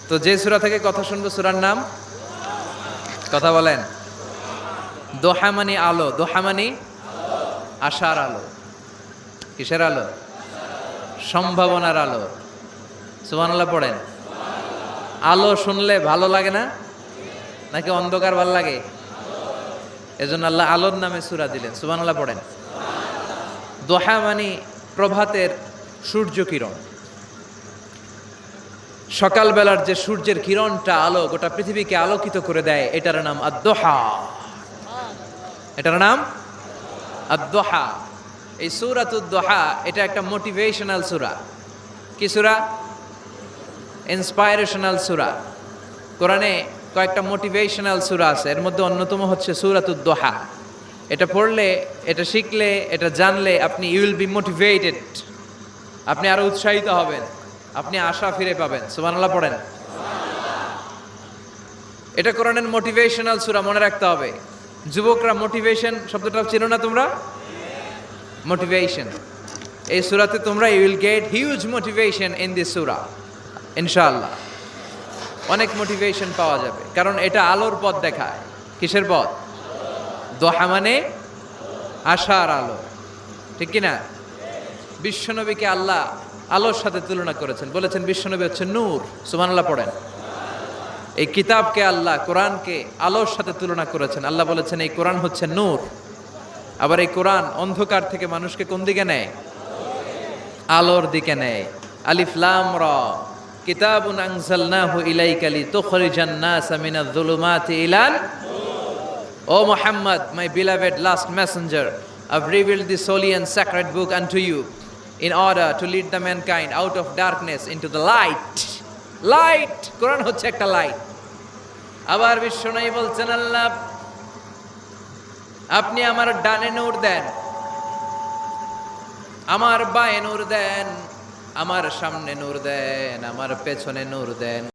তো যে সূরা থেকে কথা শুনবো সূরার নাম কথা বলেন। দোহা মানে আলো, দোহা মানে আশার আলো। কিসের আলো? সম্ভাবনার আলো। সুবহানাল্লাহ পড়েন। আলো শুনলে ভালো লাগে না নাকি অন্ধকার ভালো লাগে? এজন্য আল্লাহ আলোর নামে সূরা দিলেন। সুবহানাল্লাহ পড়েন। দোহা মানে প্রভাতের সূর্য কিরণ। সকালবেলার যে সূর্যের কিরণটা আলো গোটা পৃথিবীকে আলোকিত করে দেয়, এটার নাম আদ-দোহা। এটার নাম আদ-দোহা। এই সূরাতুদ দোহা এটা একটা মোটিভেশনাল সূরা। কি সূরা? ইন্সপাইরেশনাল সূরা। কোরআনে কয়েকটা মোটিভেশনাল সূরা আছে, এর মধ্যে অন্যতম হচ্ছে সূরাতুদ দোহা। এটা পড়লে, এটা শিখলে, এটা জানলে আপনি ইউ উইল বি মোটিভেটেড, আপনি আরো উৎসাহিত হবেন, আপনি আশা ফিরে পাবেন। সুবহানাল্লাহ পড়েন। এটা কোরআনের মোটিভেশনাল সূরা, মনে রাখতে হবে। যুবকরা মোটিভেশন শব্দটা চিনো না তোমরা? মোটিভেশন, এই সূরাতে তোমরা you will get huge motivation in this সূরা ইনশাআল্লাহ। অনেক মোটিভেশন পাওয়া যাবে, কারণ এটা আলোর পথ দেখায়। কিসের পথ? দোহা মানে আশার আলো, ঠিক কিনা? বিশ্বনবীকে আল্লাহ আলোর সাথে তুলনা করেছেন, বলেছেন বিশ্বনবী হচ্ছে নূর। সুবহানাল্লাহ পড়েন। এই কিতাবকে আল্লাহ, কোরআনকে আলোর সাথে তুলনা করেছেন। আল্লাহ বলেছেন এই কোরআন হচ্ছে নূর। আবার এই কোরআন অন্ধকার থেকে মানুষকে কোন দিকে নেয়? আলোর দিকে নেয়। আলিফ লাম রা, কিতাবুন আনজালনাহু ইলাইকা লিতুখরিজান NASA মিনাজ-যুলুমাতি ইলান। O Muhammad, my beloved last messenger, I've revealed this holy and sacred book unto you in order to lead the mankind out of darkness into the light. Light, কোরআন হচ্ছে একটা লাইট। আবার বিশ্বনবী বলছেন আল্লাহ আপনি আমার ডানে নূর দেন, আমার বায়ে নূর দেন, আমার সামনে নূর দেন, আমার পেছনে নূর দেন।